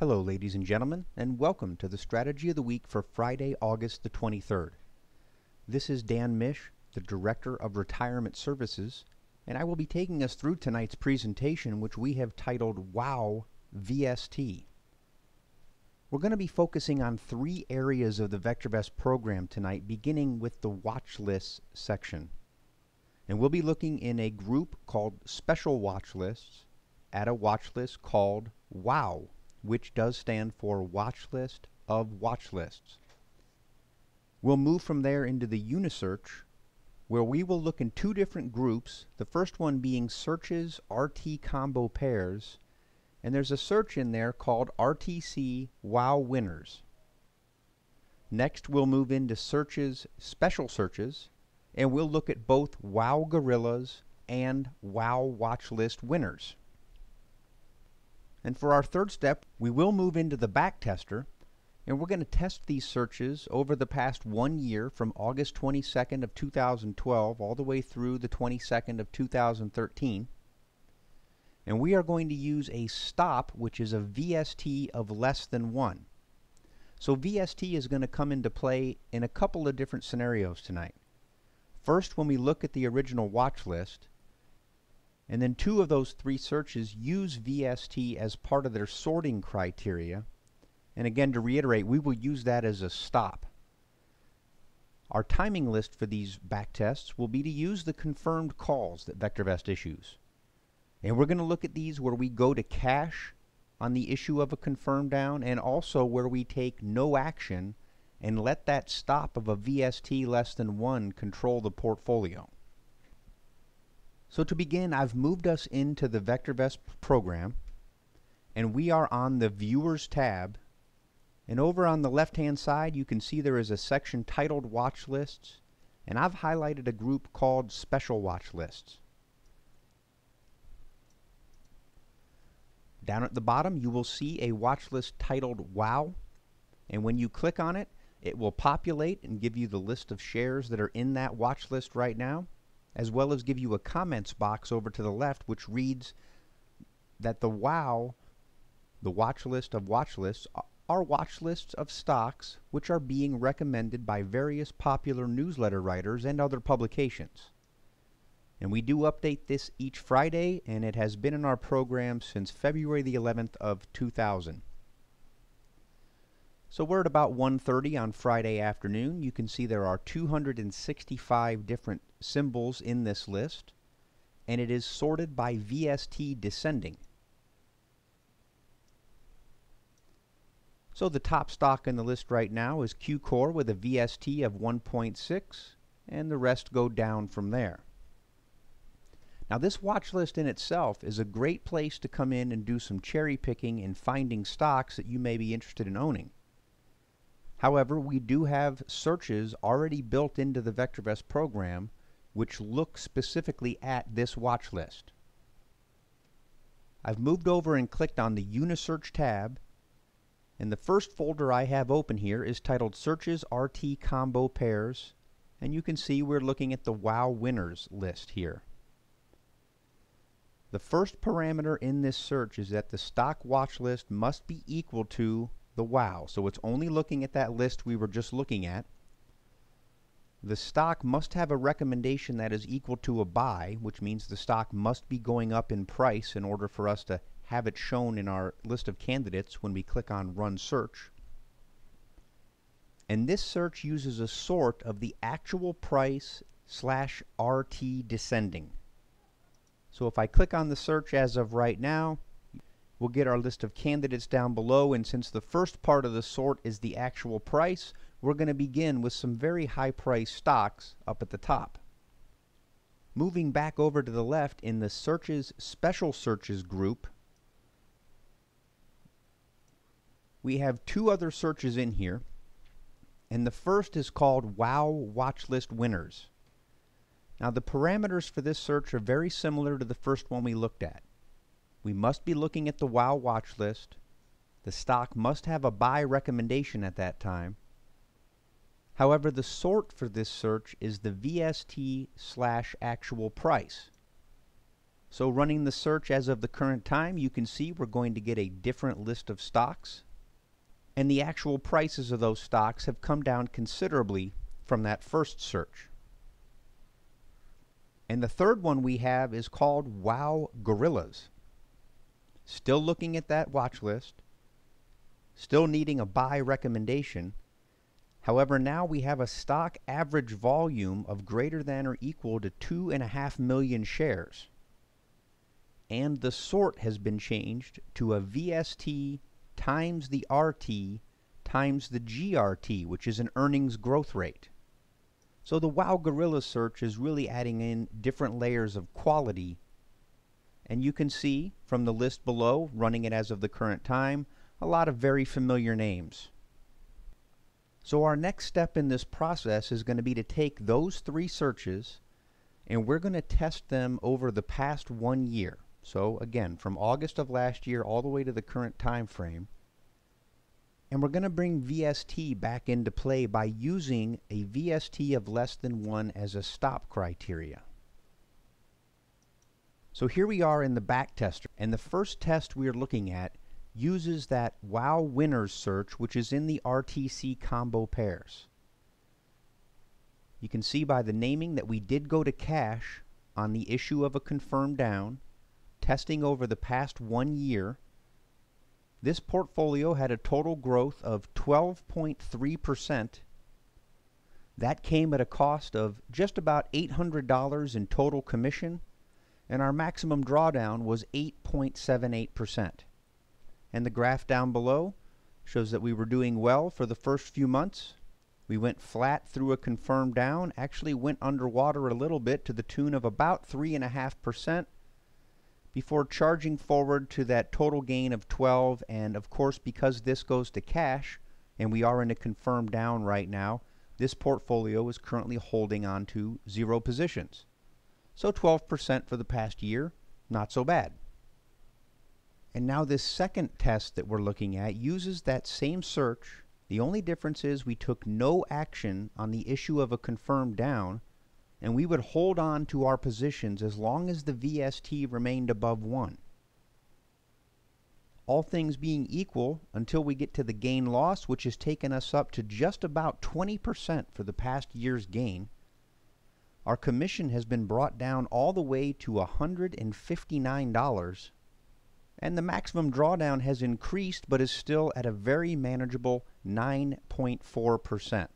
Hello ladies and gentlemen, and welcome to the Strategy of the Week for Friday, August the 23rd. This is Dan Misch, the Director of Retirement Services, and I will be taking us through tonight's presentation, which we have titled WOW VST. We're going to be focusing on three areas of the VectorVest program tonight, beginning with the watch lists section. And we'll be looking in a group called Special Watch Lists at a watch list called WOW, which does stand for Watch List of Watch Lists. We'll move from there into the Unisearch, where we will look in two different groups, the first one being Searches RT Combo Pairs, and there's a search in there called RTC WOW Winners. Next we'll move into Searches Special Searches, and we'll look at both WOW Gorillas and WOW Watch List Winners. And for our third step, we will move into the backtester, and we're going to test these searches over the past 1 year from August 22nd of 2012 all the way through the 22nd of 2013. And we are going to use a stop, which is a VST of less than 1. So VST is going to come into play in a couple of different scenarios tonight. First, when we look at the original watch list, and then two of those three searches use VST as part of their sorting criteria. And again, to reiterate, we will use that as a stop. Our timing list for these backtests will be to use the confirmed calls that VectorVest issues. And we're going to look at these where we go to cash on the issue of a confirmed down, and also where we take no action and let that stop of a VST less than 1 control the portfolio. So to begin, I've moved us into the VectorVest program, and we are on the Viewers tab, and over on the left-hand side you can see there is a section titled Watch Lists, and I've highlighted a group called Special Watch Lists. Down at the bottom you will see a watch list titled WOW, and when you click on it, it will populate and give you the list of shares that are in that watch list right now, as well as give you a comments box over to the left which reads that the WOW, the watch list of watch lists, are watch lists of stocks which are being recommended by various popular newsletter writers and other publications. And we do update this each Friday, and it has been in our program since February the 11th of 2000. So we're at about 1:30 on Friday afternoon. You can see there are 265 different symbols in this list, and it is sorted by VST descending. So the top stock in the list right now is Q-Core with a VST of 1.6, and the rest go down from there. Now this watch list in itself is a great place to come in and do some cherry picking and finding stocks that you may be interested in owning. However, we do have searches already built into the VectorVest program which look specifically at this watch list. I've moved over and clicked on the Unisearch tab, and the first folder I have open here is titled Searches RT Combo Pairs, and you can see we're looking at the WOW Winners list here. The first parameter in this search is that the stock watch list must be equal to the WOW, so it's only looking at that list we were just looking at. The stock must have a recommendation that is equal to a buy, which means the stock must be going up in price in order for us to have it shown in our list of candidates when we click on Run Search. And this search uses a sort of the actual price / RT descending. So if I click on the search as of right now, we'll get our list of candidates down below, and since the first part of the sort is the actual price, we're going to begin with some very high price stocks up at the top. Moving back over to the left in the Searches Special Searches group, we have two other searches in here, and the first is called WOW Watchlist Winners. Now the parameters for this search are very similar to the first one we looked at. We must be looking at the WOW watch list. The stock must have a buy recommendation at that time. However, the sort for this search is the VST / actual price. So running the search as of the current time, you can see we're going to get a different list of stocks, and the actual prices of those stocks have come down considerably from that first search. And the third one we have is called Wow Gorillas. Still looking at that watch list, still needing a buy recommendation. However, now we have a stock average volume of greater than or equal to 2.5 million shares. And the sort has been changed to a VST times the RT times the GRT, which is an earnings growth rate. So the Wow Gorilla search is really adding in different layers of quality. And you can see from the list below, running it as of the current time, a lot of very familiar names. So our next step in this process is going to be to take those three searches and we're going to test them over the past 1 year. So again, from August of last year all the way to the current time frame. And we're going to bring VST back into play by using a VST of less than 1 as a stop criteria. So here we are in the back tester, and the first test we are looking at uses that Wow Winners search, which is in the RTC combo pairs. You can see by the naming that we did go to cash on the issue of a confirmed down, testing over the past 1 year. This portfolio had a total growth of 12.3%. That came at a cost of just about $800 in total commission, and our maximum drawdown was 8.78%. And the graph down below shows that we were doing well for the first few months. We went flat through a confirmed down, actually went underwater a little bit to the tune of about 3.5%, before charging forward to that total gain of 12, and of course because this goes to cash and we are in a confirmed down right now, this portfolio is currently holding on to 0 positions. So 12% for the past year, not so bad. And now this second test that we're looking at uses that same search. The only difference is we took no action on the issue of a confirmed down, and we would hold on to our positions as long as the VST remained above 1. All things being equal, until we get to the gain loss, which has taken us up to just about 20% for the past year's gain, our commission has been brought down all the way to $159, and the maximum drawdown has increased but is still at a very manageable 9.4%.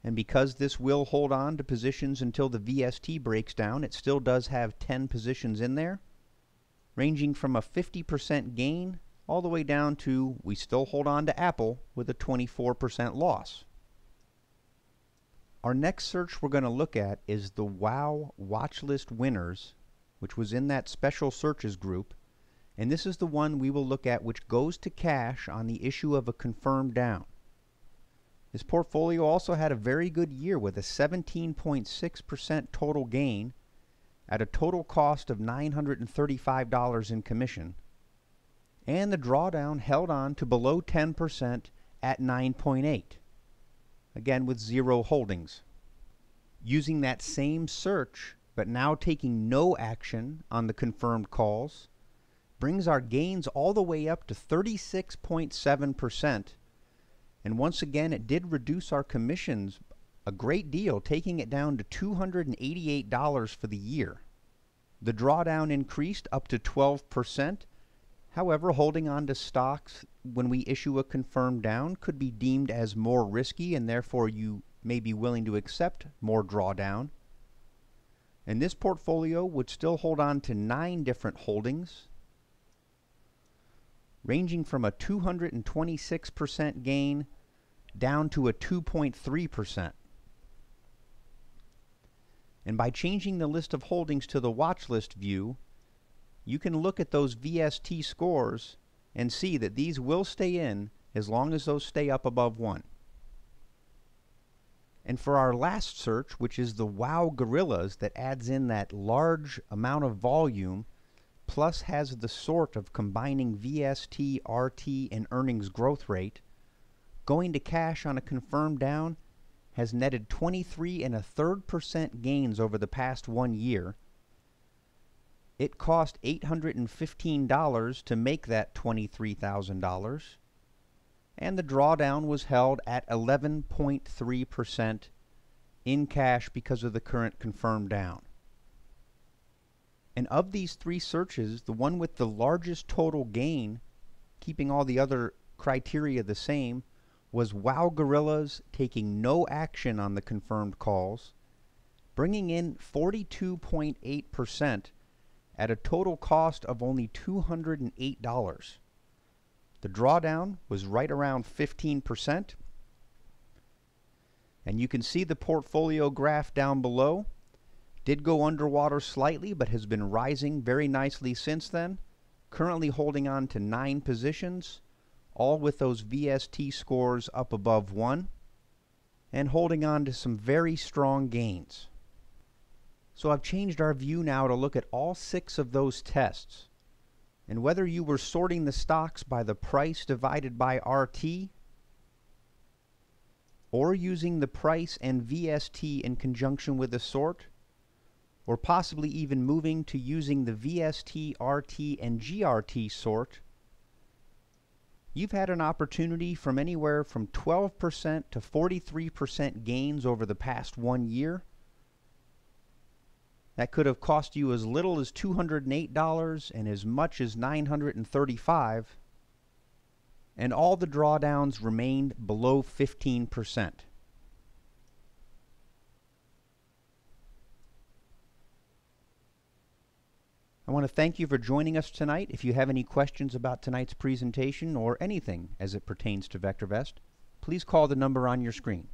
And because this will hold on to positions until the VST breaks down, it still does have 10 positions in there, ranging from a 50% gain all the way down to we still hold on to Apple with a 24% loss. Our next search we're going to look at is the Wow Watchlist Winners, which was in that special searches group, and this is the one we will look at which goes to cash on the issue of a confirmed down. This portfolio also had a very good year with a 17.6% total gain at a total cost of $935 in commission, and the drawdown held on to below 10% at 9.8%, again with 0 holdings. Using that same search, but now taking no action on the confirmed calls, brings our gains all the way up to 36.7%. And once again, it did reduce our commissions a great deal, taking it down to $288 for the year. The drawdown increased up to 12%. However, holding on to stocks when we issue a confirmed down could be deemed as more risky, and therefore you may be willing to accept more drawdown. And this portfolio would still hold on to 9 different holdings, ranging from a 226% gain down to a 2.3%. And by changing the list of holdings to the watch list view, you can look at those VST scores and see that these will stay in as long as those stay up above 1. And for our last search, which is the Wow Gorillas, that adds in that large amount of volume, plus has the sort of combining VST, RT, and earnings growth rate, going to cash on a confirmed down has netted 23.33% gains over the past 1 year, It cost $815 to make that $23,000, and the drawdown was held at 11.3% in cash because of the current confirmed down. And of these three searches, the one with the largest total gain, keeping all the other criteria the same, was Wow Gorillas taking no action on the confirmed calls, bringing in 42.8% at a total cost of only $208. The drawdown was right around 15%, and you can see the portfolio graph down below. Did go underwater slightly, but has been rising very nicely since then, currently holding on to 9 positions, all with those VST scores up above 1, and holding on to some very strong gains. So I've changed our view now to look at all 6 of those tests, and whether you were sorting the stocks by the price divided by RT, or using the price and VST in conjunction with a sort, or possibly even moving to using the VST, RT, and GRT sort, you've had an opportunity from anywhere from 12% to 43% gains over the past 1 year. That could have cost you as little as $208 and as much as $935, and all the drawdowns remained below 15%. I want to thank you for joining us tonight. If you have any questions about tonight's presentation or anything as it pertains to VectorVest, please call the number on your screen.